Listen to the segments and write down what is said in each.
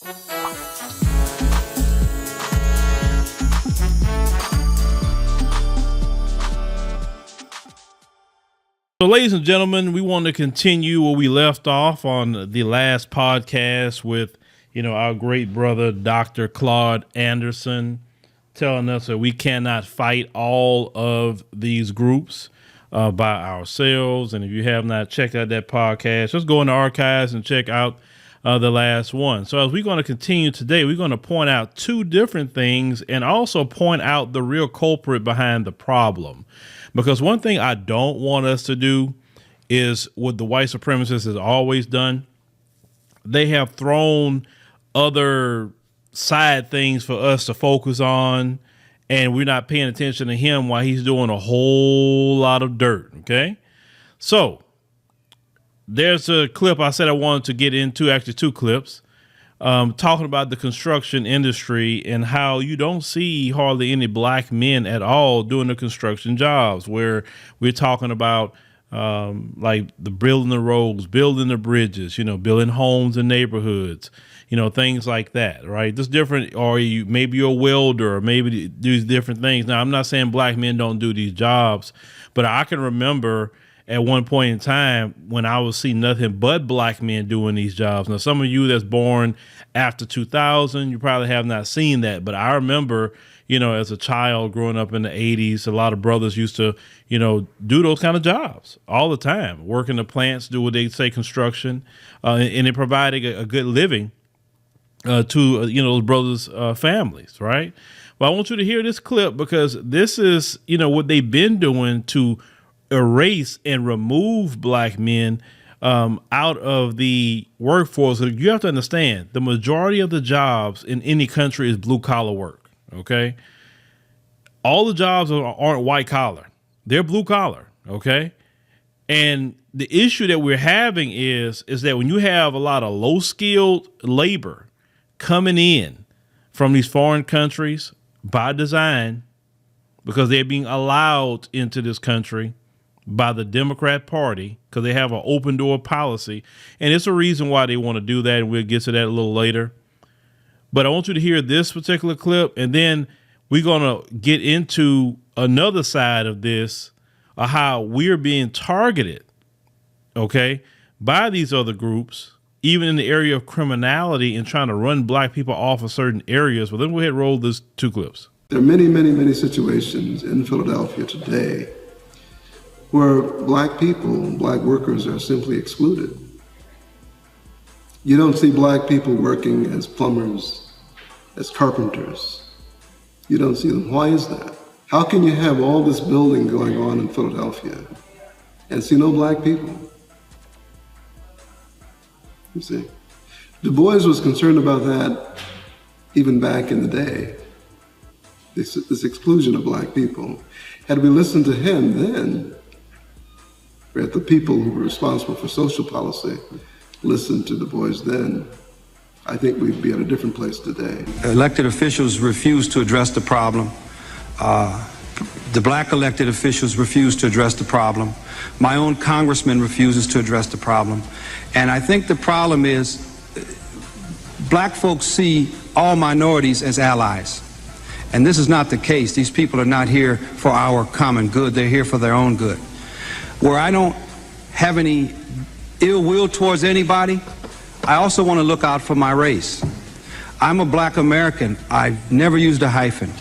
So, ladies and gentlemen, we want to continue where we left off on the last podcast with, our great brother, Dr. Claude Anderson, telling us that we cannot fight all of these groups by ourselves. And if you have not checked out that podcast, just go in the archives and check out the last one. So as we're going to continue today, we're going to point out two different things and also point out the real culprit behind the problem. Because one thing I don't want us to do is what the white supremacists has always done. They have thrown other side things for us to focus on, and we're not paying attention to him while he's doing a whole lot of dirt. Okay. So there's a clip I said I wanted to get into, actually two clips, talking about the construction industry and how you don't see hardly any black men at all doing the construction jobs, where we're talking about like the building the roads, building the bridges, building homes and neighborhoods, things like that, right? Just different, or maybe you're a welder, or maybe these different things. Now, I'm not saying black men don't do these jobs, but I can remember at one point in time when I was seeing nothing but black men doing these jobs. Now, some of you that's born after 2000, you probably have not seen that. But I remember, as a child growing up in the 80s, a lot of brothers used to, do those kind of jobs all the time, work in the plants, do what they say, construction, and it provided a good living to, those brothers' families, right? But I want you to hear this clip, because this is, what they've been doing to erase and remove black men out of the workforce. You have to understand, the majority of the jobs in any country is blue collar work. Okay. All the jobs aren't white collar. They're blue collar. Okay. And the issue that we're having is that when you have a lot of low skilled labor coming in from these foreign countries by design, because they're being allowed into this country by the Democrat Party, because they have an open door policy. And it's a reason why they want to do that. And we'll get to that a little later. But I want you to hear this particular clip, and then we're going to get into another side of this, of how we're being targeted, okay, by these other groups, even in the area of criminality, and trying to run black people off of certain areas. Well, then go ahead and roll these two clips. There are many, many, many situations in Philadelphia today where black people, black workers, are simply excluded. You don't see black people working as plumbers, as carpenters. You don't see them. Why is that? How can you have all this building going on in Philadelphia and see no black people? You see, Du Bois was concerned about that even back in the day, this exclusion of black people. Had we listened to him then, that the people who were responsible for social policy listened to Du Bois then, I think we'd be at a different place today. Elected officials refuse to address the problem. The black elected officials refuse to address the problem. My own congressman refuses to address the problem. And I think the problem is black folks see all minorities as allies. And this is not the case. These people are not here for our common good. They're here for their own good. Where I don't have any ill will towards anybody, I also want to look out for my race. I'm a black American. I've never used a hyphen.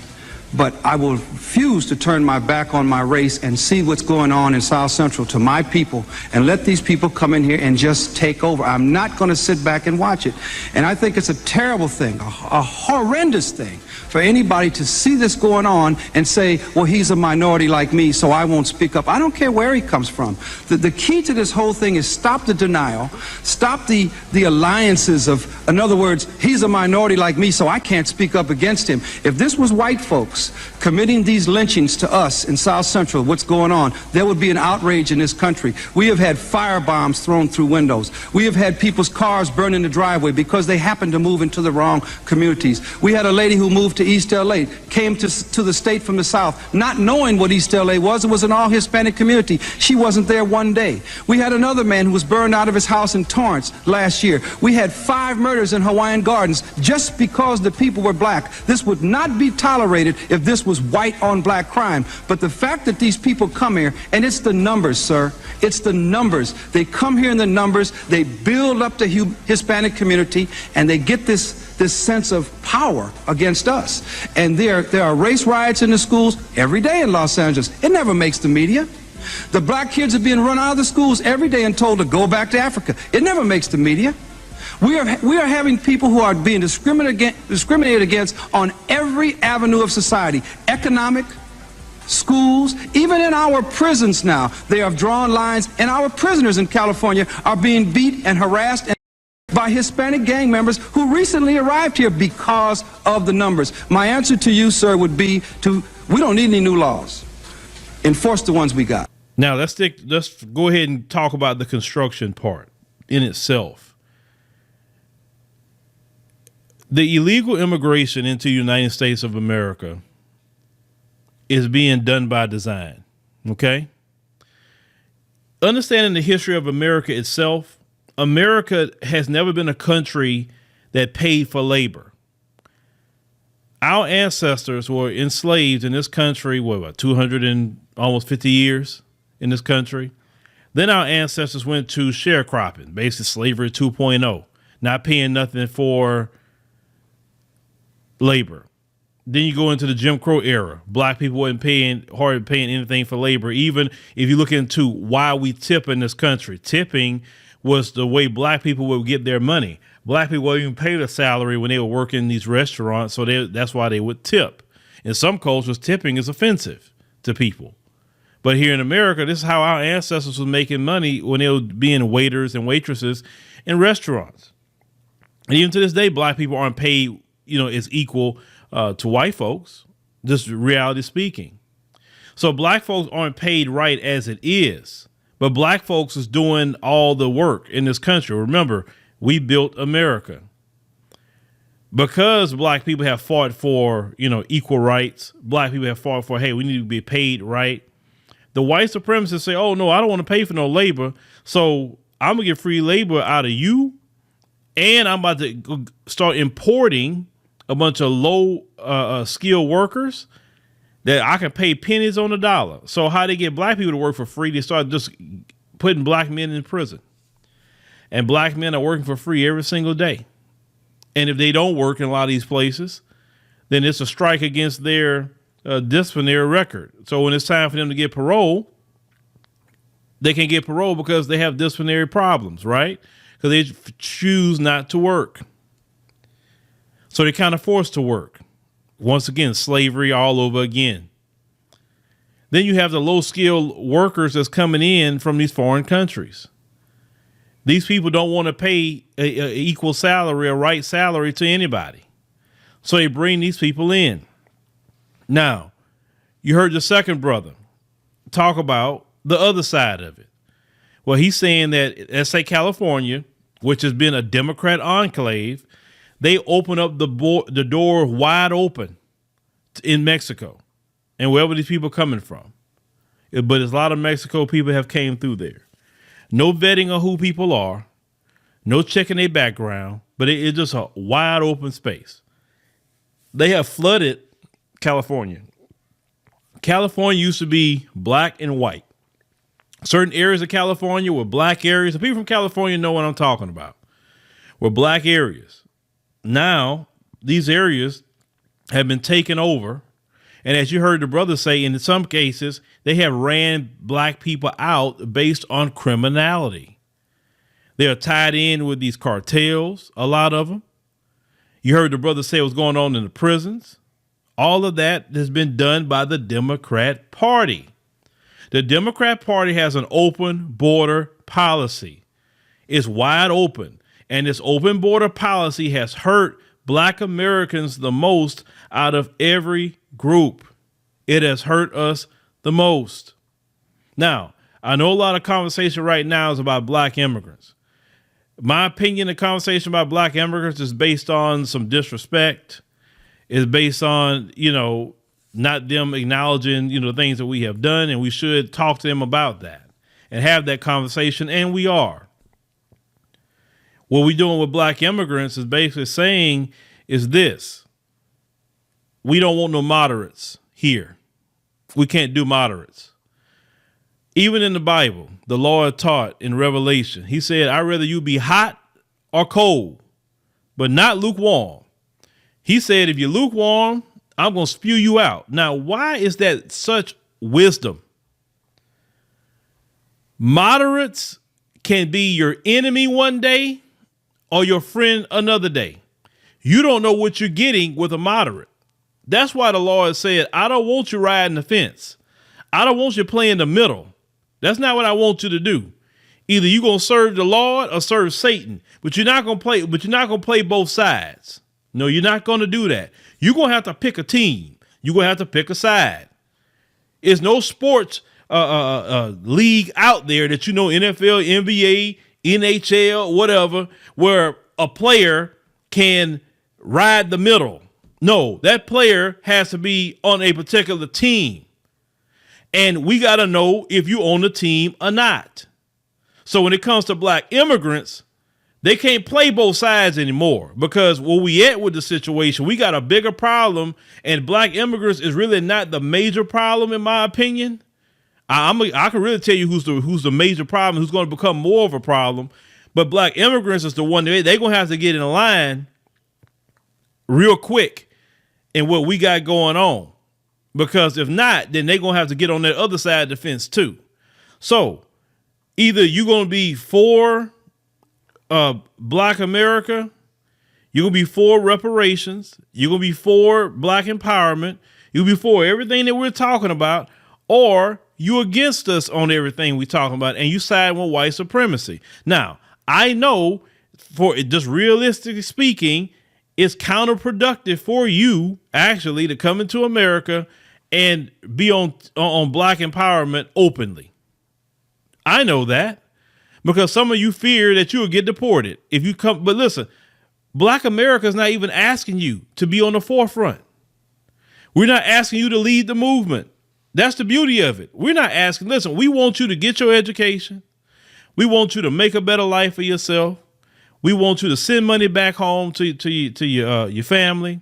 But I will refuse to turn my back on my race and see what's going on in South Central to my people and let these people come in here and just take over. I'm not going to sit back and watch it. And I think it's a terrible thing, a horrendous thing for anybody to see this going on and say, well, he's a minority like me, so I won't speak up. I don't care where he comes from. The key to this whole thing is stop the denial, stop the alliances of, in other words, he's a minority like me, so I can't speak up against him. If this was white folks folks committing these lynchings to us in South Central, what's going on, there would be an outrage in this country. We have had firebombs thrown through windows. We have had people's cars burned in the driveway because they happened to move into the wrong communities. We had a lady who moved to East LA, came to the state from the South, not knowing what East LA was. It was an all-Hispanic community. She wasn't there one day. We had another man who was burned out of his house in Torrance last year. We had 5 murders in Hawaiian Gardens just because the people were black. This would not be tolerated if this was white on black crime. But the fact that these people come here, and it's the numbers, sir, it's the numbers. They come here in the numbers, they build up the Hispanic community, and they get this sense of power against us. And there are race riots in the schools every day in Los Angeles. It never makes the media. The black kids are being run out of the schools every day and told to go back to Africa. It never makes the media. We are having people who are being discriminated against on every avenue of society, economic, schools, even in our prisons now. They have drawn lines, and our prisoners in California are being beat and harassed by Hispanic gang members who recently arrived here because of the numbers. My answer to you, sir, would be we don't need any new laws. Enforce the ones we got. Now let's go ahead and talk about the construction part in itself. The illegal immigration into the United States of America is being done by design. Okay. Understanding the history of America itself, America has never been a country that paid for labor. Our ancestors were enslaved in this country, what, 200 and almost 50 years in this country. Then our ancestors went to sharecropping, basically slavery 2.0, not paying nothing for labor. Then you go into the Jim Crow era. Black people hardly paying anything for labor. Even if you look into why we tip in this country, tipping was the way black people would get their money. Black people wouldn't even pay the salary when they were working in these restaurants, so that's why they would tip. In some cultures, tipping is offensive to people. But here in America, this is how our ancestors were making money when they were being waiters and waitresses in restaurants. And even to this day, black people aren't paid, as equal to white folks, just reality speaking. So black folks aren't paid right as it is, but black folks is doing all the work in this country. Remember, we built America. Because black people have fought for, equal rights. Black people have fought for, hey, we need to be paid right. The white supremacists say, oh, no, I don't want to pay for no labor. So I'm going to get free labor out of you. And I'm about to start importing a bunch of low skilled workers that I can pay pennies on the dollar. So how they get black people to work for free, they start just putting black men in prison. And black men are working for free every single day. And if they don't work in a lot of these places, then it's a strike against their disciplinary record. So when it's time for them to get parole, they can't get parole because they have disciplinary problems, right? Because they choose not to work. So they're kind of forced to work. Once again, slavery all over again. Then you have the low-skilled workers that's coming in from these foreign countries. These people don't want to pay a equal salary, a right salary to anybody. So they bring these people in. Now, you heard the second brother talk about the other side of it. Well, he's saying that, let's say California, which has been a Democrat enclave, they open up the door wide open in Mexico and wherever these people are coming from. But there's a lot of Mexico people have came through there. No vetting of who people are, no checking their background, but it's just a wide open space. They have flooded California. California used to be black and white. Certain areas of California were black areas. The people from California know what I'm talking about. Were black areas. Now, these areas have been taken over. And as you heard the brother say, in some cases, they have ran black people out based on criminality. They are tied in with these cartels, a lot of them. You heard the brother say what's going on in the prisons. All of that has been done by the Democrat Party. The Democrat Party has an open border policy. It's wide open. And this open border policy has hurt black Americans the most out of every group. It has hurt us the most. Now, I know a lot of conversation right now is about black immigrants. My opinion, the conversation about black immigrants is based on some disrespect. Is based on, not them acknowledging, things that we have done, and we should talk to them about that and have that conversation, and we are. What we're doing with black immigrants is basically saying is this: we don't want no moderates here. We can't do moderates. Even in the Bible, the Lord taught in Revelation, he said, I'd rather you be hot or cold, but not lukewarm. He said, if you're lukewarm, I'm going to spew you out. Now, why is that such wisdom? Moderates can be your enemy one day or your friend another day. You don't know what you're getting with a moderate. That's why the Lord said, I don't want you riding the fence. I don't want you playing the middle. That's not what I want you to do. Either you're going to serve the Lord or serve Satan, but you're not going to play both sides. No, you're not going to do that. You're going to have to pick a team. You're going to have to pick a side. There's no sports league out there that, NFL, NBA, NHL, whatever, where a player can ride the middle. No, that player has to be on a particular team. And we got to know if you own the team or not. So when it comes to black immigrants, they can't play both sides anymore, because where we at with the situation, we got a bigger problem, and black immigrants is really not the major problem, in my opinion. I can really tell you who's the major problem, who's going to become more of a problem. But black immigrants is the one they're going to have to get in line real quick in what we got going on. Because if not, then they're going to have to get on that other side of the fence too. So either you're going to be for black America, you're going to be for reparations, you're going to be for black empowerment, you'll be for everything that we're talking about, or you against us on everything we're talking about, and you side with white supremacy. Now, I know, for just realistically speaking, it's counterproductive for you actually to come into America and be on black empowerment openly. I know that, because some of you fear that you'll get deported if you come. But listen, black America is not even asking you to be on the forefront. We're not asking you to lead the movement. That's the beauty of it. We're not asking. Listen, we want you to get your education. We want you to make a better life for yourself. We want you to send money back home to your family.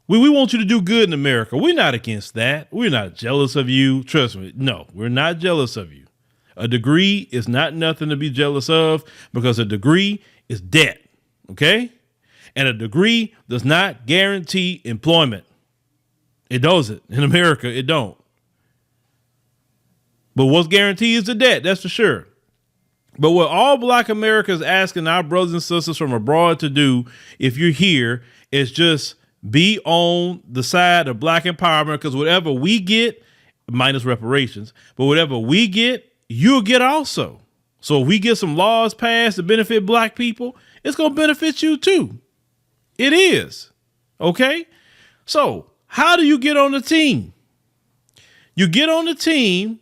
We want you to do good in America. We're not against that. We're not jealous of you. Trust me. No, we're not jealous of you. A degree is not nothing to be jealous of, because a degree is debt. Okay. And a degree does not guarantee employment. It doesn't. In America, it don't. But what's guaranteed is the debt. That's for sure. But what all black America is asking our brothers and sisters from abroad to do, if you're here, is just be on the side of black empowerment, because whatever we get, minus reparations, but whatever we get, you'll get also. So if we get some laws passed to benefit black people, it's going to benefit you too. It is. Okay. So how do you get on the team? You get on the team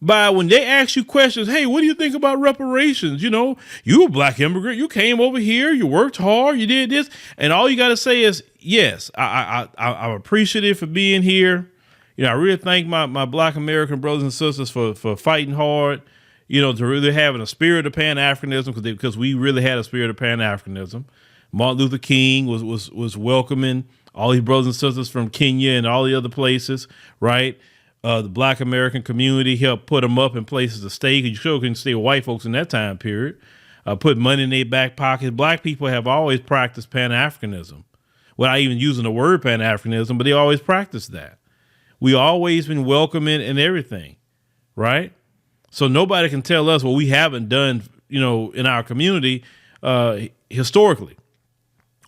by, when they ask you questions, hey, what do you think about reparations? You a black immigrant, you came over here, you worked hard, you did this. And all you got to say is, yes, I'm appreciative for being here. I really thank my black American brothers and sisters for fighting hard, to really having a spirit of Pan-Africanism, because we really had a spirit of Pan-Africanism. Martin Luther King was welcoming all these brothers and sisters from Kenya and all the other places, right? The black American community helped put them up in places to stay. You sure couldn't stay with white folks in that time period. Put money in their back pockets. Black people have always practiced Pan-Africanism without even using the word Pan-Africanism, but they always practiced that. We always been welcoming and everything, right? So nobody can tell us what we haven't done, in our community historically,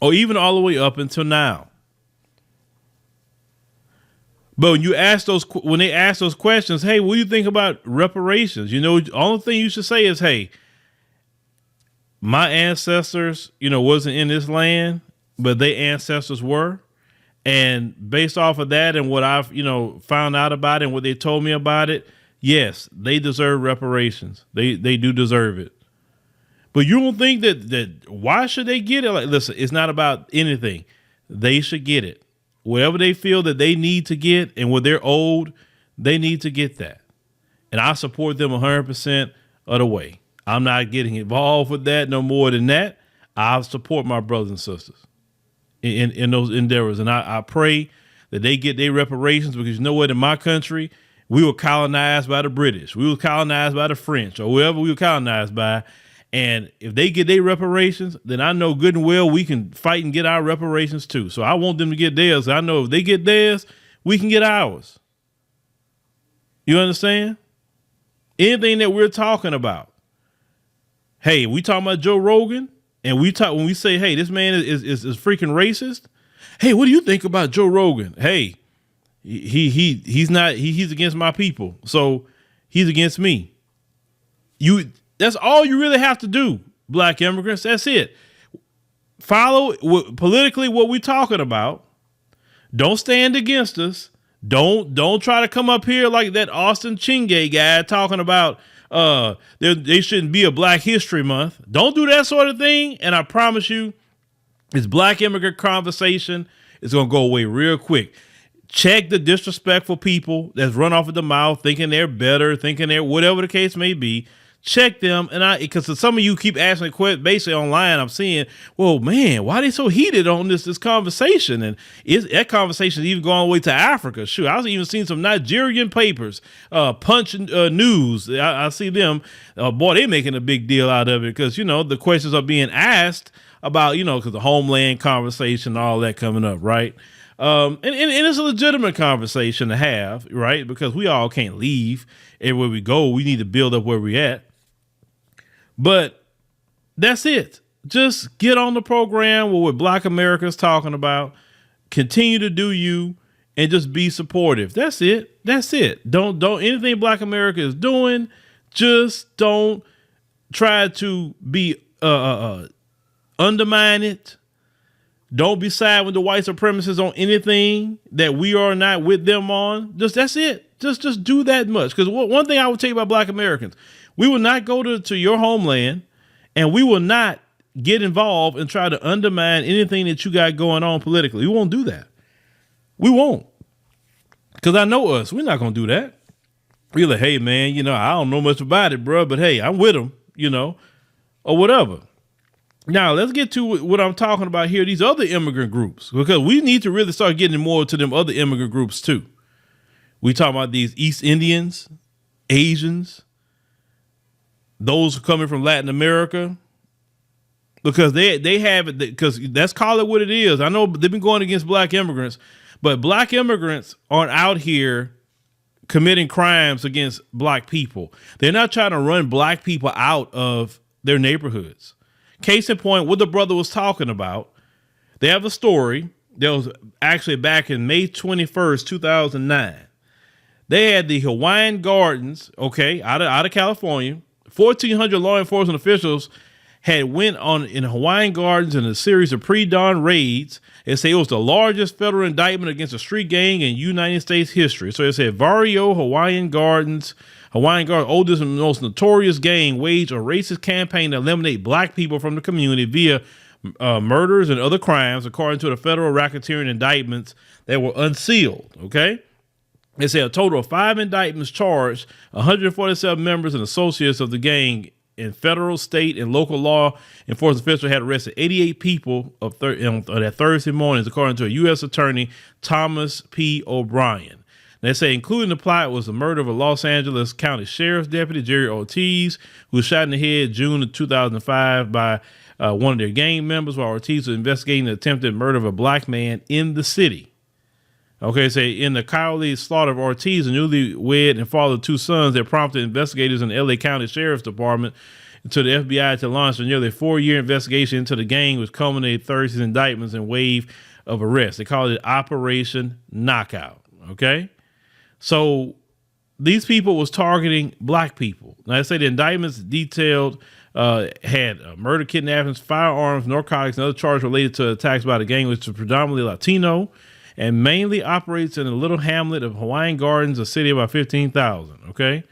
or even all the way up until now. But when they ask those questions, hey, what do you think about reparations? The only thing you should say is, hey, my ancestors, wasn't in this land, but their ancestors were. And based off of that and what I've, found out about it and what they told me about it, yes, they deserve reparations. They do deserve it. But you don't think that why should they get it? Like, listen, it's not about anything. They should get it. Whatever they feel that they need to get and what they're owed, they need to get that. And I support them 100% of the way. I'm not getting involved with that no more than that. I support my brothers and sisters in those endeavors. And I pray that they get their reparations, because you know what, in my country, we were colonized by the British. We were colonized by the French, or whoever we were colonized by. And if they get their reparations, then I know good and well we can fight and get our reparations too. So I want them to get theirs. I know if they get theirs, we can get ours. You understand? Anything that we're talking about. Hey, we talking about Joe Rogan, and when we say, hey, this man is freaking racist. Hey, what do you think about Joe Rogan? Hey, he's against my people, so he's against me. That's all you really have to do, black immigrants. That's it. Follow politically what we're talking about. Don't stand against us. Don't try to come up here like that Austin Chingay guy talking about they shouldn't be a Black History Month. Don't do that sort of thing. And I promise you, this black immigrant conversation is going to go away real quick. Check the disrespectful people that's run off at the mouth, thinking they're better, thinking they're whatever the case may be. Check them, and because some of you keep asking questions basically online. I'm seeing, well, man, why are they so heated on this conversation? And that conversation is even going all the way to Africa. Shoot, I was even seeing some Nigerian papers, Punch News. I see them. Boy, they're making a big deal out of it because the questions are being asked about because the homeland conversation, all that coming up, right? And it's a legitimate conversation to have, right? Because we all can't leave everywhere we go. We need to build up where we're at. But that's it. Just get on the program with what Black America is talking about. Continue to do you and just be supportive. That's it. That's it. Don't anything Black America is doing. Just don't try to be undermine it. Don't be side with the white supremacists on anything that we are not with them on. That's it. Just do that much. Because one thing I will tell you about Black Americans, we will not go to your homeland, and we will not get involved and try to undermine anything that you got going on politically. We won't do that. We won't. Because I know us. We're not going to do that. We're like, hey, man, I don't know much about it, bro, but hey, I'm with them, or whatever. Now, let's get to what I'm talking about here, these other immigrant groups, because we need to really start getting more to them other immigrant groups, too. We talk about these East Indians, Asians, those coming from Latin America, because they have it, because let's call it what it is. I know they've been going against black immigrants, but black immigrants aren't out here committing crimes against black people. They're not trying to run black people out of their neighborhoods. Case in point, what the brother was talking about, they have a story that was actually back in May 21st, 2009. They had the Hawaiian Gardens, out of California. 1,400 law enforcement officials had went in Hawaiian Gardens in a series of pre-dawn raids. They say it was the largest federal indictment against a street gang in United States history. So it said Hawaiian Gardens, oldest and most notorious gang, waged a racist campaign to eliminate black people from the community via murders and other crimes, according to the federal racketeering indictments that were unsealed. Okay. They say a total of 5 indictments charged 147 members and associates of the gang, in federal, state, and local law enforcement officials had arrested 88 people on that Thursday mornings, according to a U.S. attorney, Thomas P. O'Brien. They say including the plot was the murder of a Los Angeles County Sheriff's Deputy, Jerry Ortiz, who was shot in the head June of 2005 by one of their gang members, while Ortiz was investigating the attempted murder of a black man in the city. Okay, say in the cowardly slaughter of Ortiz, a newlywed and father of 2 sons, that prompted investigators in the LA County Sheriff's Department to the FBI to launch a nearly 4-year investigation into the gang, which culminated Thursday's indictments and wave of arrests. They called it Operation Knockout. Okay, so these people was targeting black people. Now, I say the indictments detailed had murder, kidnappings, firearms, narcotics, and other charges related to attacks by the gang, which was predominantly Latino. and mainly operates in a little hamlet of Hawaiian Gardens, a city of about 15,000. Okay.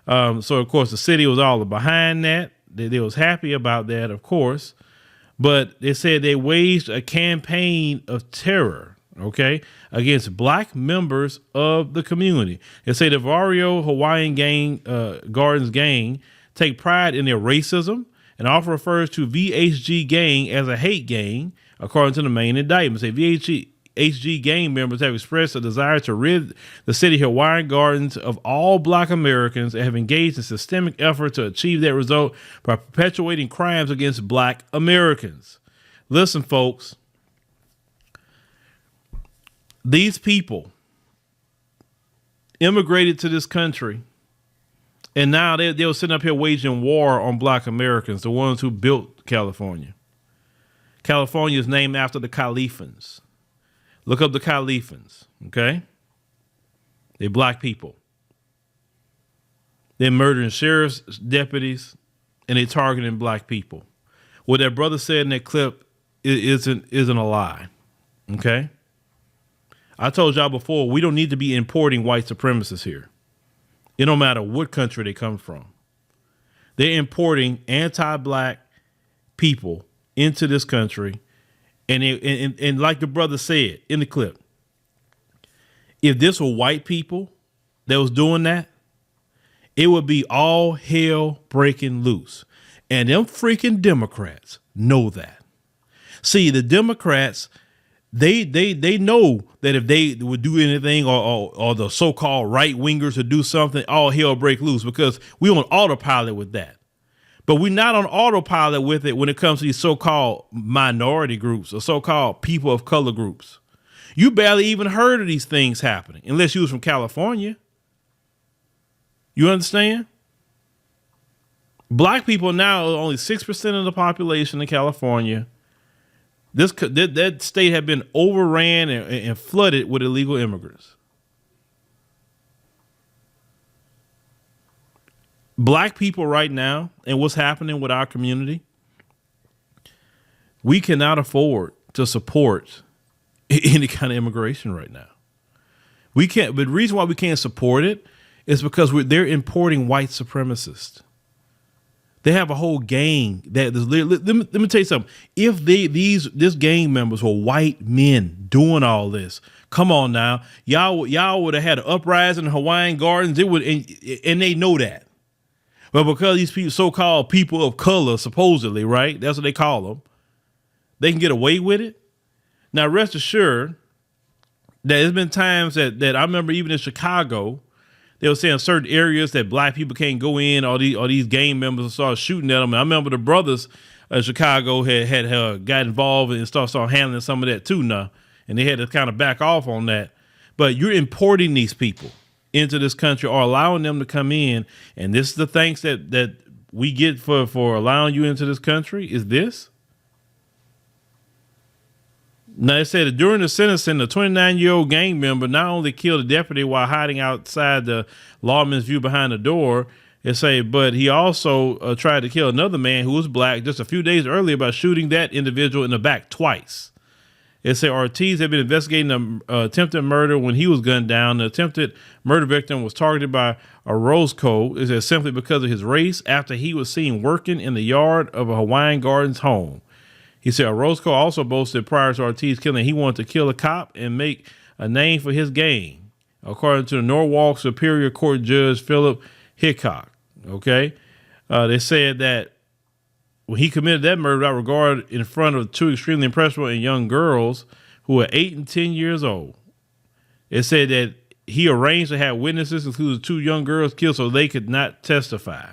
So of course the city was all behind that. They was happy about that, of course, but they said they waged a campaign of terror, okay, against black members of the community. They say the Vario Hawaiian Gardens gang take pride in their racism and often refers to VHG gang as a hate gang, according to the main indictment. Say VHG gang members have expressed a desire to rid the city of Hawaiian Gardens of all black Americans and have engaged in systemic effort to achieve that result by perpetuating crimes against black Americans. Listen, folks, these people immigrated to this country, and now they were sitting up here waging war on black Americans, the ones who built California. California is named after the Califans. Look up the Califans, okay? They're black people. They're murdering sheriff's deputies, and they're targeting black people. What that brother said in that clip isn't a lie, okay? I told y'all before, we don't need to be importing white supremacists here. It don't matter what country they come from. They're importing anti-black people into this country. And like the brother said in the clip, if this were white people that was doing that, it would be all hell breaking loose. And them freaking Democrats know that. See, the Democrats, they know that if they would do anything or the so-called right wingers would do something, all hell break loose, because we on autopilot with that. But we're not on autopilot with it when it comes to these so-called minority groups or so-called people of color groups. You barely even heard of these things happening unless you was from California. You understand? Black people now are only 6% of the population in California. That state had been overran and flooded with illegal immigrants. Black people right now, and what's happening with our community, we cannot afford to support any kind of immigration right now. We can't. But the reason why we can't support it is because they're importing white supremacists. They have a whole gang that let me tell you something. If this gang members were white men doing all this, come on now, y'all would have had an uprising in Hawaiian Gardens. It would, and they know that. But because these people, so-called people of color, supposedly, right? That's what they call them. They can get away with it. Now, rest assured that there's been times that I remember even in Chicago, they were saying certain areas that black people can't go in, or these gang members started shooting at them. And I remember the brothers in Chicago had got involved and started handling some of that too now. And they had to kind of back off on that. But you're importing these people into this country or allowing them to come in. And this is the thanks that we get for allowing you into this country is this. Now, it said that during the sentencing, the 29-year-old gang member not only killed a deputy while hiding outside the lawman's view behind the door, but he also tried to kill another man who was black just a few days earlier by shooting that individual in the back twice. It said Ortiz had been investigating an attempted murder when he was gunned down. The attempted murder victim was targeted by Orozco, it said, simply because of his race after he was seen working in the yard of a Hawaiian Gardens home. He said Orozco also boasted prior to Ortiz killing, he wanted to kill a cop and make a name for his gang, according to the Norwalk Superior Court Judge Phillip Hickok. Okay. They said that when he committed that murder without regard in front of two extremely impressionable and young girls who were 8 and 10 years old. It said that he arranged to have witnesses, including 2 young girls, killed so they could not testify.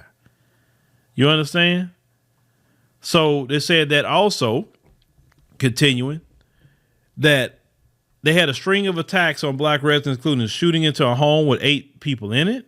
You understand? So they said that also, continuing, that they had a string of attacks on black residents, including shooting into a home with 8 people in it.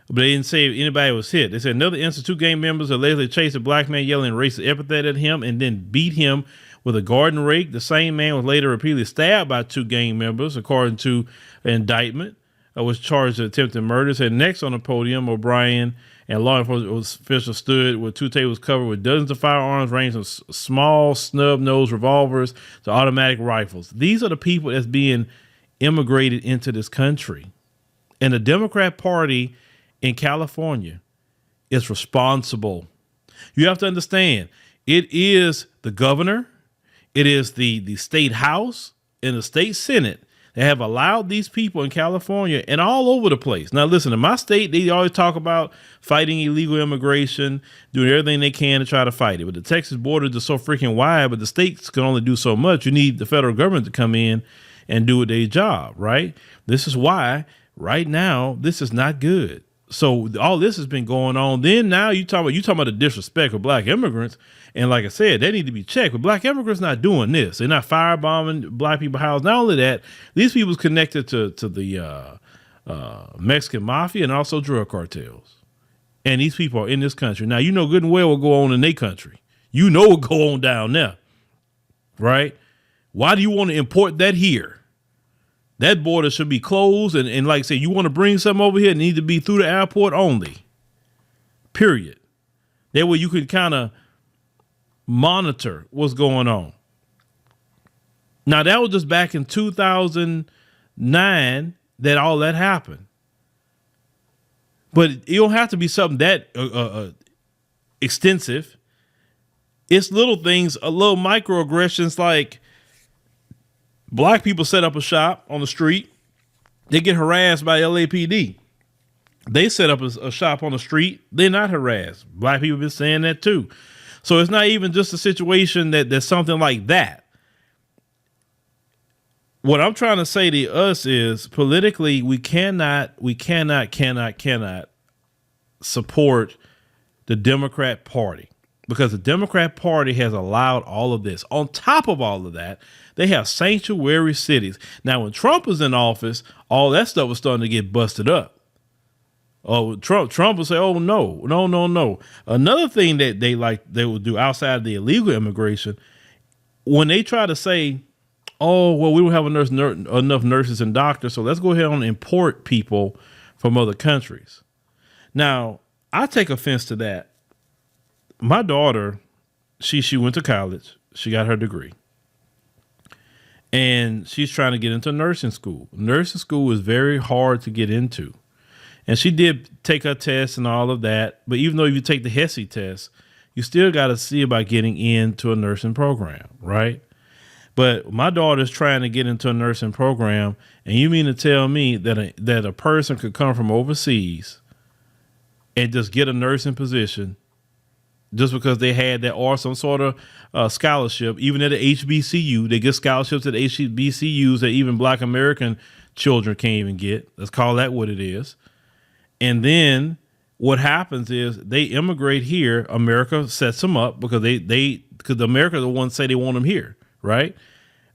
But they didn't say if anybody was hit. They said another instance, 2 gang members allegedly chased a black man, yelling racist epithet at him and then beat him with a garden rake. The same man was later repeatedly stabbed by 2 gang members, according to an indictment, was charged with attempted murder. Said next on the podium, O'Brien and law enforcement officials stood with two tables covered with dozens of firearms ranging from small snub-nosed revolvers to automatic rifles. These are the people that's being immigrated into this country. And the Democrat Party in California is responsible. You have to understand, it is the governor, it is the state house and the state senate that have allowed these people in California and all over the place. Now, listen, in my state, they always talk about fighting illegal immigration, doing everything they can to try to fight it. But the Texas border is just so freaking wide, but the states can only do so much. You need the federal government to come in and do their job, right? This is why right now, this is not good. So all this has been going on. Then now you talking about the disrespect of black immigrants. And like I said, they need to be checked. But black immigrants not doing this. They're not firebombing black people's houses. Not only that, these people's connected to the Mexican mafia and also drug cartels. And these people are in this country. Now, you know good and well what go on in their country. You know what go on down there, right? Why do you want to import that here? That border should be closed. And like I say, you want to bring something over here, it need to be through the airport only, period. That way you could kind of monitor what's going on. Now, that was just back in 2009 that all that happened. But it don't have to be something that extensive. It's little things, a little microaggressions, like black people set up a shop on the street. They get harassed by LAPD. They set up a shop on the street. They're not harassed. Black people have been saying that too. So it's not even just a situation that there's something like that. What I'm trying to say to us is politically, we cannot support the Democrat Party because the Democrat Party has allowed all of this. On top of all of that, they have sanctuary cities. Now, when Trump was in office, all that stuff was starting to get busted up. Oh, Trump will say, "Oh no." Another thing that they will do outside of the illegal immigration, when they try to say, "Oh, well, we don't have enough nurses and doctors, so let's go ahead and import people from other countries." Now, I take offense to that. My daughter, she went to college, she got her degree, and she's trying to get into nursing school. Nursing school is very hard to get into. And she did take her test and all of that. But even though you take the HESI test, you still got to see about getting into a nursing program, right? But my daughter's trying to get into a nursing program. And you mean to tell me that a person could come from overseas and just get a nursing position just because they had that or some sort of scholarship, even at the HBCU? They get scholarships at HBCUs that even black American children can't even get. Let's call that what it is. And then what happens is they immigrate here. America sets them up because because America the ones say they want them here, right?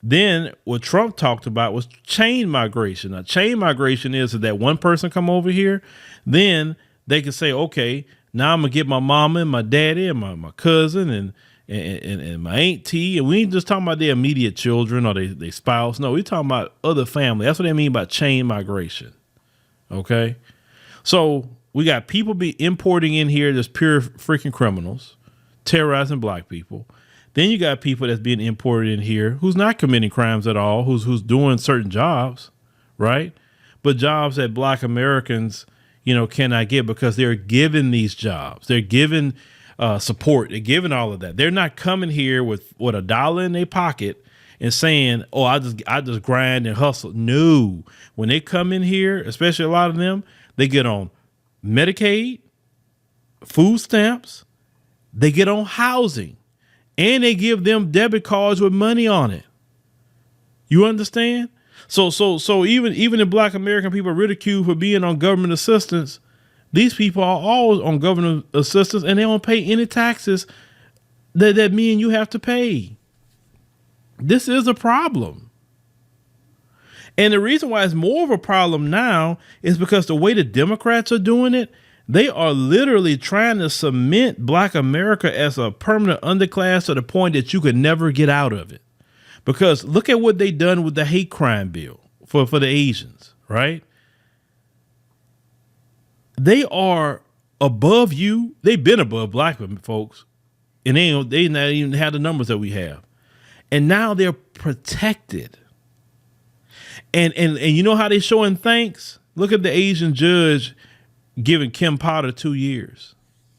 Then what Trump talked about was chain migration. Now, chain migration is that one person come over here, then they can say, okay, now I'm gonna get my mama and my daddy and my cousin and my auntie, and we ain't just talking about their immediate children or their spouse. No, we're talking about other family. That's what they mean by chain migration. Okay. So we got people be importing in here just pure freaking criminals, terrorizing black people. Then you got people that's being imported in here who's not committing crimes at all, who's doing certain jobs, right? But jobs that black Americans, cannot get because they're given these jobs. They're given support. They're given all of that. They're not coming here with $1 in their pocket and saying, "Oh, I just grind and hustle." No, when they come in here, especially a lot of them, they get on Medicaid, food stamps, they get on housing, and they give them debit cards with money on it. You understand? So even if black American people are ridiculed for being on government assistance, these people are always on government assistance and they don't pay any taxes that me and you have to pay. This is a problem. And the reason why it's more of a problem now is because the way the Democrats are doing it, they are literally trying to cement black America as a permanent underclass to the point that you could never get out of it. Because look at what they done with the hate crime bill for the Asians, right? They are above you. They've been above black women, folks. And they not even have the numbers that we have. And now they're protected. And you know how they showing thanks? Look at the Asian judge giving Kim Potter 2 years.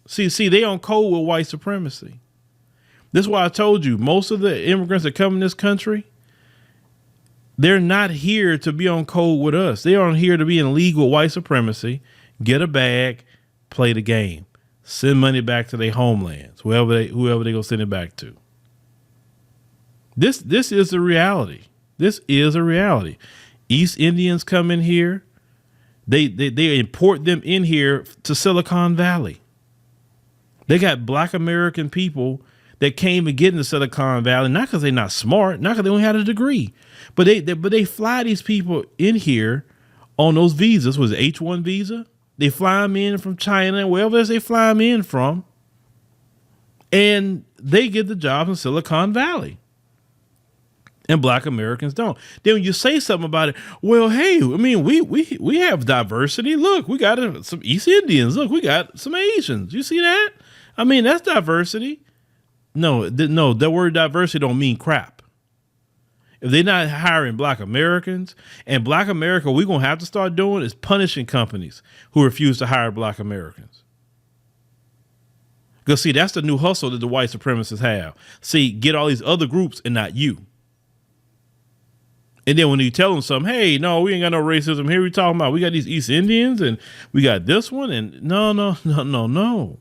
See, they on code with white supremacy. This is why I told you, most of the immigrants that come in this country, they're not here to be on code with us. They are here to be in league with white supremacy, get a bag, play the game, send money back to their homelands, whoever they gonna send it back to. This is the reality. This is a reality. East Indians come in here. They import them in here to Silicon Valley. They got black American people that came and get into Silicon Valley, not because they're not smart, not because they don't have a degree, but they fly these people in here on those visas. Was it H-1 visa? They fly them in from China and wherever else they fly them in from, and they get the jobs in Silicon Valley. And black Americans don't. Then when you say something about it, well, hey, I mean, we have diversity. Look, we got some East Indians. Look, we got some Asians. You see that? I mean, that's diversity. No, the word diversity don't mean crap. If they're not hiring black Americans, and black America, we're going to have to start doing is punishing companies who refuse to hire black Americans. Because see, that's the new hustle that the white supremacists have. See, get all these other groups and not you. And then when you tell them something, hey, no, we ain't got no racism here. We talking about we got these East Indians and we got this one. And no.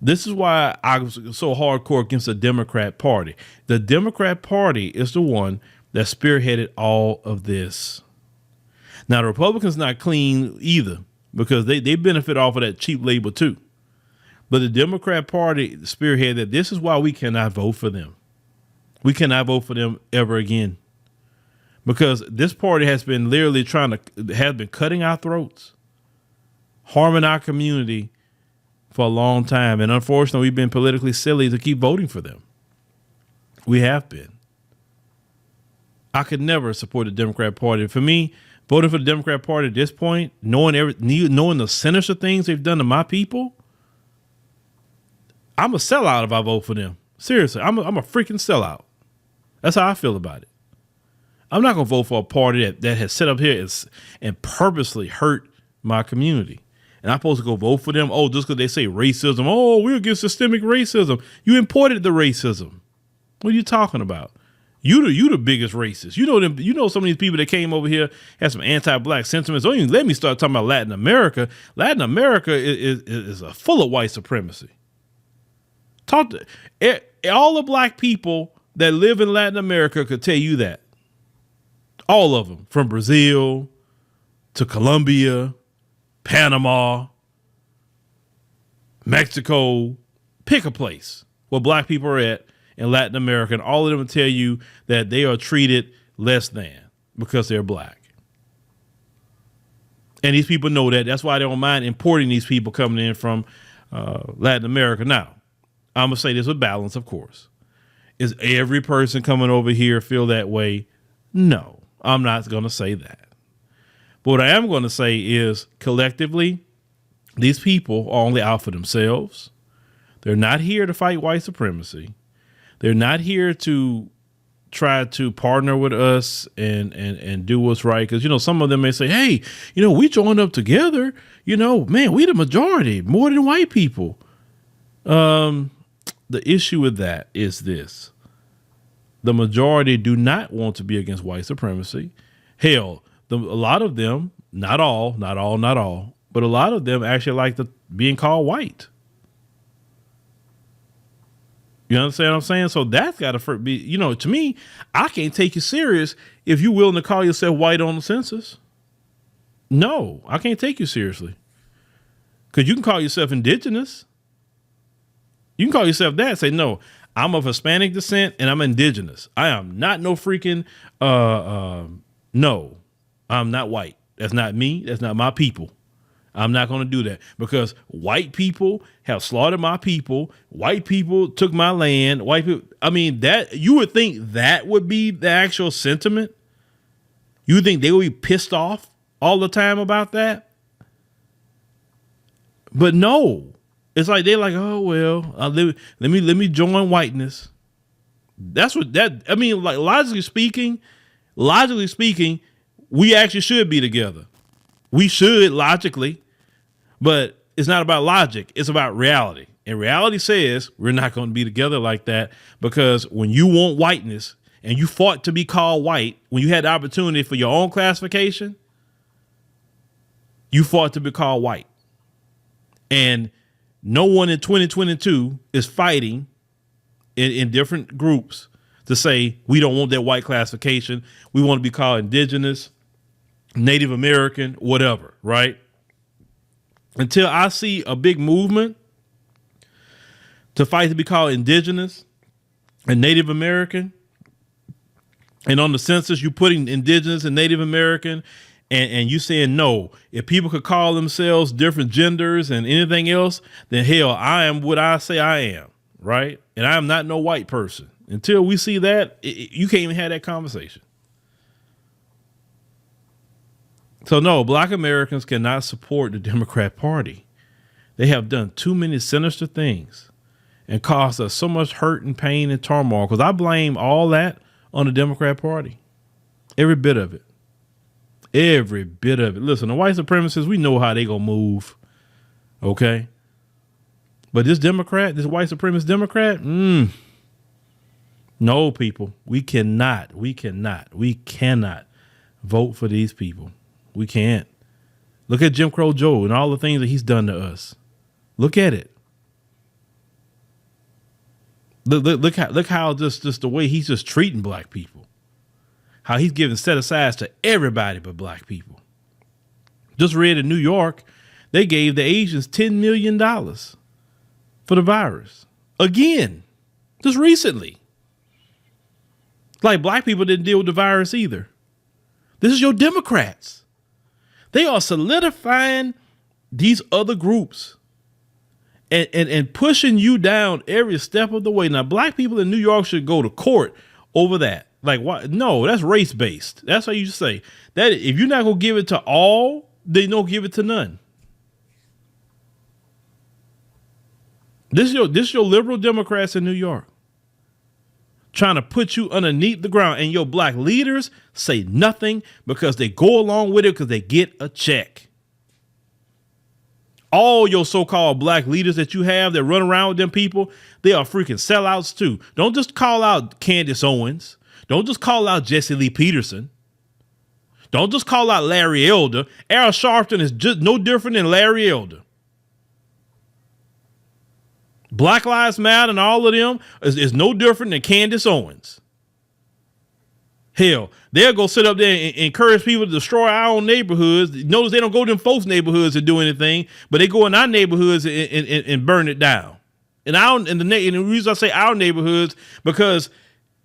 This is why I was so hardcore against the Democrat Party. The Democrat Party is the one that spearheaded all of this. Now, the Republicans not clean either because they benefit off of that cheap labor too. But the Democrat Party spearheaded. This is why we cannot vote for them. We cannot vote for them ever again because this party has been literally has been cutting our throats, harming our community for a long time. And unfortunately, we've been politically silly to keep voting for them. We have been. I could never support the Democrat Party. For me, voting for the Democrat Party at this point, knowing the sinister things they've done to my people, I'm a sellout if I vote for them. Seriously, I'm a freaking sellout. That's how I feel about it. I'm not going to vote for a party that has set up here and purposely hurt my community. And I'm supposed to go vote for them. Oh, just because they say racism. Oh, we're against systemic racism. You imported the racism. What are you talking about? You the biggest racist. You know them. You know some of these people that came over here had some anti-black sentiments. Don't even let me start talking about Latin America. Latin America is full of white supremacy. Talk to all the black people that live in Latin America could tell you that. All of them, from Brazil to Colombia, Panama, Mexico, pick a place where black people are at in Latin America, and all of them will tell you that they are treated less than because they're black. And these people know that. That's why they don't mind importing these people coming in from Latin America. Now, I'm going to say this with balance, of course. Is every person coming over here feel that way? No, I'm not going to say that. But what I am going to say is collectively, these people are only out for themselves. They're not here to fight white supremacy. They're not here to try to partner with us and do what's right. Because, you know, some of them may say, hey, you know, we joined up together. You know, man, we the majority, more than white people. The issue with that is this. The majority do not want to be against white supremacy. Hell, a lot of them, not all, but a lot of them actually like being called white. You understand what I'm saying? So that's got to be, you know, to me, I can't take you serious if you're willing to call yourself white on the census. No, I can't take you seriously. Because you can call yourself indigenous. You can call yourself that and say, no, I'm of Hispanic descent and I'm indigenous. I am not no freaking, no, I'm not white. That's not me. That's not my people. I'm not going to do that because white people have slaughtered my people. White people took my land. White people. I mean, that you would think that would be the actual sentiment. You think they would be pissed off all the time about that? But no, it's like they're like, oh well, let me join whiteness. That's what that. I mean, like logically speaking, we actually should be together. We should logically, but it's not about logic. It's about reality. And reality says we're not going to be together like that, because when you want whiteness and you fought to be called white, when you had the opportunity for your own classification, you fought to be called white. And no one in 2022 is fighting in different groups to say we don't want that white classification. We want to be called indigenous, Native American, whatever, right? Until I see a big movement to fight to be called indigenous and Native American, and on the census you putting indigenous and Native American, and you saying no, if people could call themselves different genders and anything else, then hell, I am what I say I am, right? And I am not no white person. Until we see that, you can't even have that conversation. So no, Black Americans cannot support the Democrat Party. They have done too many sinister things and caused us so much hurt and pain and turmoil, because I blame all that on the Democrat Party. Every bit of it. Every bit of it. Listen, the white supremacists, we know how they gonna move. Okay? But this Democrat, this white supremacist Democrat, no, people. We cannot vote for these people. We can't. Look at Jim Crow Joe and all the things that he's done to us. Look at it. Look how just the way he's just treating black people. How he's giving set-asides to everybody but black people. Just read in New York, they gave the Asians $10 million for the virus. Again, just recently. Like black people didn't deal with the virus either. This is your Democrats. They are solidifying these other groups and pushing you down every step of the way. Now, black people in New York should go to court over that. Like, why? No, that's race based. That's how you say that. If you're not going to give it to all, then don't give it to none. This is your liberal Democrats in New York trying to put you underneath the ground, and your black leaders say nothing because they go along with it because they get a check. All your so-called black leaders that you have that run around with them people, they are freaking sellouts too. Don't just call out Candace Owens. Don't just call out Jesse Lee Peterson. Don't just call out Larry Elder. Al Sharpton is just no different than Larry Elder. Black Lives Matter and all of them is no different than Candace Owens. Hell, they'll go sit up there and encourage people to destroy our own neighborhoods. Notice they don't go to them folks' neighborhoods to do anything, but they go in our neighborhoods and burn it down. And the reason I say our neighborhoods, because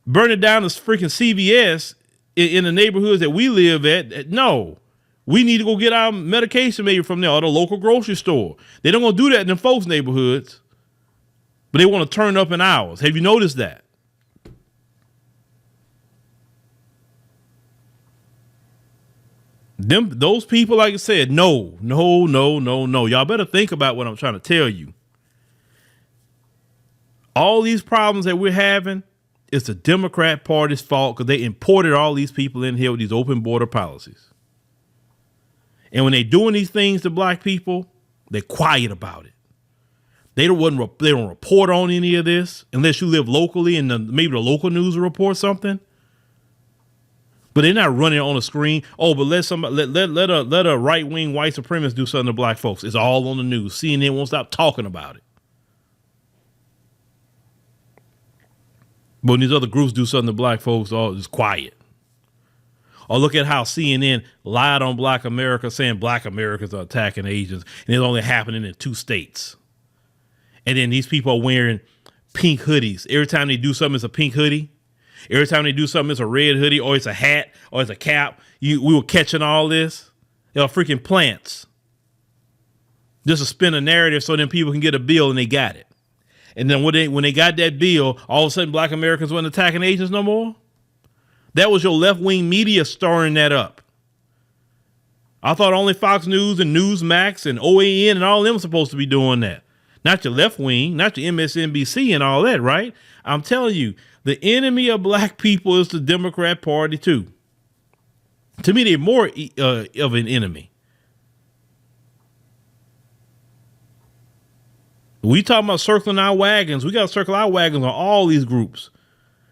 burning down this freaking CVS in the neighborhoods that we live at, no. We need to go get our medication maybe from there or the local grocery store. They don't go do that in them folks' neighborhoods, but they want to turn up in ours. Have you noticed that? Those people, like I said, no. Y'all better think about what I'm trying to tell you. All these problems that we're having, it's the Democrat Party's fault because they imported all these people in here with these open border policies. And when they're doing these things to black people, they're quiet about it. They don't report on any of this unless you live locally and maybe the local news will report something. But they're not running on the screen. Oh, but let a right wing white supremacist do something to black folks. It's all on the news. CNN won't stop talking about it. But when these other groups do something to black folks, oh, it's quiet. Or look at how CNN lied on Black America, saying Black Americans are attacking Asians, and it's only happening in 2 states. And then these people are wearing pink hoodies. Every time they do something, it's a pink hoodie. Every time they do something, it's a red hoodie, or it's a hat, or it's a cap. We were catching all this. They're freaking plants. Just to spin a narrative so then people can get a bill, and they got it. And then when they got that bill, all of a sudden black Americans weren't attacking Asians no more. That was your left-wing media stirring that up. I thought only Fox News and Newsmax and OAN and all them were supposed to be doing that. Not your left wing, not your MSNBC and all that, right? I'm telling you, the enemy of black people is the Democrat Party too. To me, they're more of an enemy. We talking about circling our wagons. We got to circle our wagons on all these groups.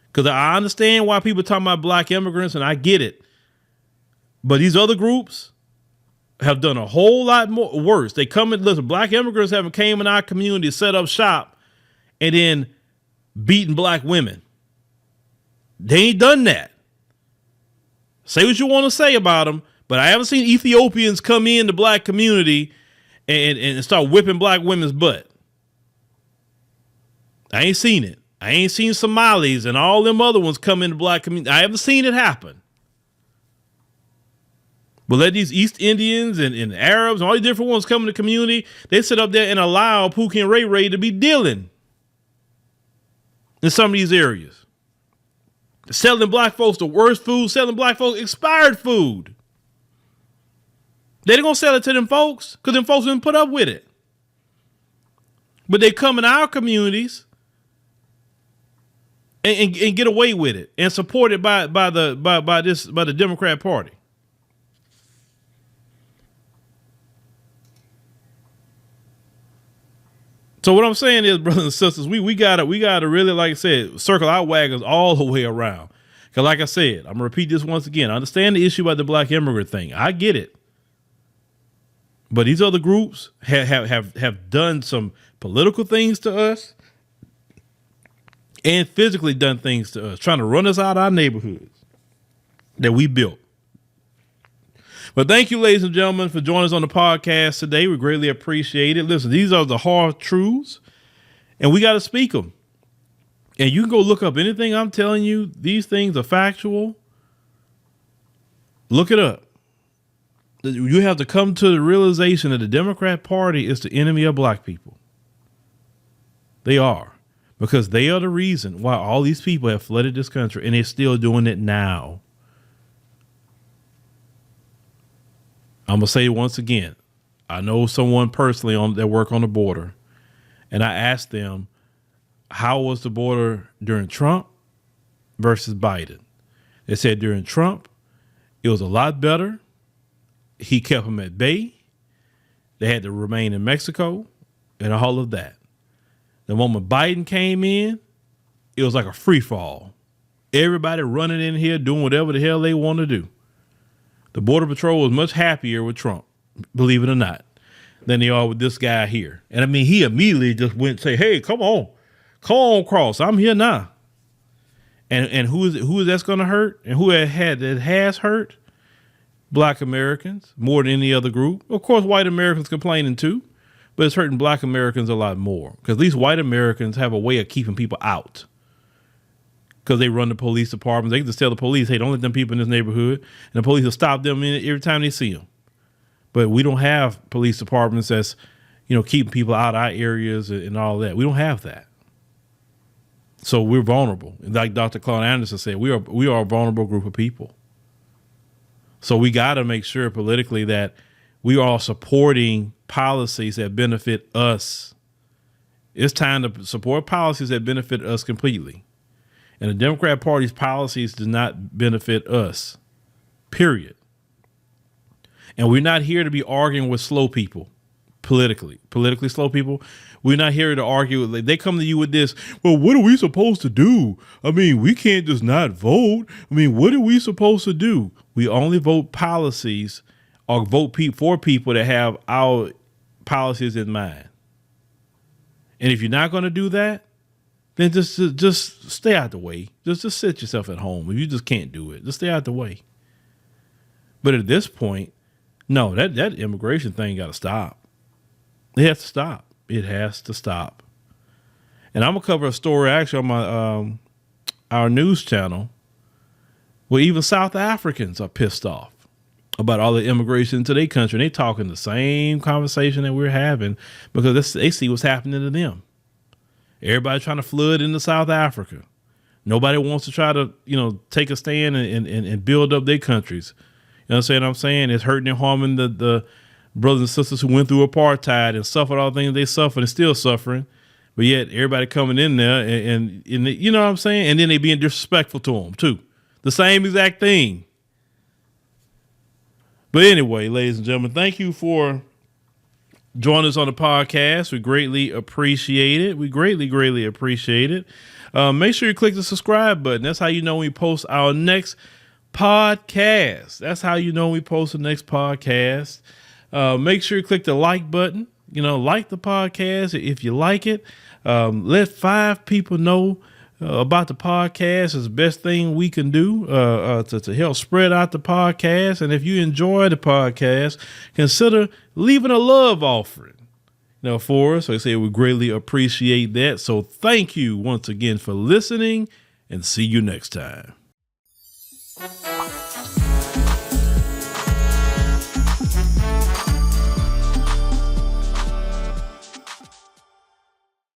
Because I understand why people talking about black immigrants, and I get it. But these other groups have done a whole lot more worse. They come and listen, black immigrants haven't came in our community, set up shop, and then beaten black women. They ain't done that. Say what you want to say about them, but I haven't seen Ethiopians come in the black community and start whipping black women's butt. I ain't seen it. I ain't seen Somalis and all them other ones come in the black community. I haven't seen it happen. But let these East Indians and Arabs and all these different ones come in the community. They sit up there and allow Pookie and Ray Ray to be dealing in some of these areas. Selling black folks the worst food, selling black folks expired food. They ain't gonna sell it to them folks because them folks didn't put up with it. But they come in our communities and get away with it and support it by the Democrat Party. So what I'm saying is, brothers and sisters, we gotta really, like I said, circle our wagons all the way around. Cause like I said, I'm gonna repeat this once again. I understand the issue about the black immigrant thing. I get it. But these other groups have done some political things to us and physically done things to us, trying to run us out of our neighborhoods that we built. But thank you, ladies and gentlemen, for joining us on the podcast today. We greatly appreciate it. Listen, these are the hard truths, and we got to speak them. And you can go look up anything I'm telling you. These things are factual. Look it up. You have to come to the realization that the Democrat Party is the enemy of black people. They are. Because they are the reason why all these people have flooded this country, and they're still doing it now. I'm going to say it once again. I know someone personally that work on the border, and I asked them, how was the border during Trump versus Biden? They said during Trump, it was a lot better. He kept them at bay. They had to remain in Mexico and all of that. The moment Biden came in, it was like a free fall. Everybody running in here doing whatever the hell they want to do. The Border Patrol was much happier with Trump, believe it or not, than they are with this guy here. And I mean, he immediately just went and say, hey, come on, cross. I'm here now. And who is that's going to hurt? And who has hurt? Black Americans more than any other group. Of course, white Americans complaining too, but it's hurting black Americans a lot more because at least white Americans have a way of keeping people out. Because they run the police department. They can just tell the police, hey, don't let them people in this neighborhood. And the police will stop them in every time they see them. But we don't have police departments that's, keeping people out of our areas and all that. We don't have that. So we're vulnerable. Like Dr. Claude Anderson said, we are a vulnerable group of people. So we got to make sure politically that we are supporting policies that benefit us. It's time to support policies that benefit us completely. And the Democrat Party's policies do not benefit us, period. And we're not here to be arguing with slow people, politically slow people. We're not here to argue. They come to you with this, well, what are we supposed to do? I mean, we can't just not vote. I mean, what are we supposed to do? We only vote policies or vote for people that have our policies in mind. And if you're not going to do that, then just stay out the way. Just sit yourself at home. If you just can't do it, just stay out the way. But at this point, no, that immigration thing got to stop. It has to stop. It has to stop. And I'm gonna cover a story actually on my our news channel where even South Africans are pissed off about all the immigration into their country. And they talking the same conversation that we're having because they see what's happening to them. Everybody trying to flood into South Africa. Nobody wants to try to, take a stand and build up their countries. You know what I'm saying? It's hurting and harming the brothers and sisters who went through apartheid and suffered all the things they suffered and still suffering. But yet everybody coming in there and you know what I'm saying? And then they being disrespectful to them too. The same exact thing. But anyway, ladies and gentlemen, thank you for joining us on the podcast. We greatly appreciate it. We greatly appreciate it. Make sure you click the subscribe button. That's how you know when we post our next podcast. That's how you know when we post the next podcast. Make sure you click the like button. You know, like the podcast if you like it. Let 5 people know about the podcast. It's the best thing we can do to help spread out the podcast. And if you enjoy the podcast, consider leaving a love offering, for us. Like I say, we greatly appreciate that. So thank you once again for listening, and see you next time.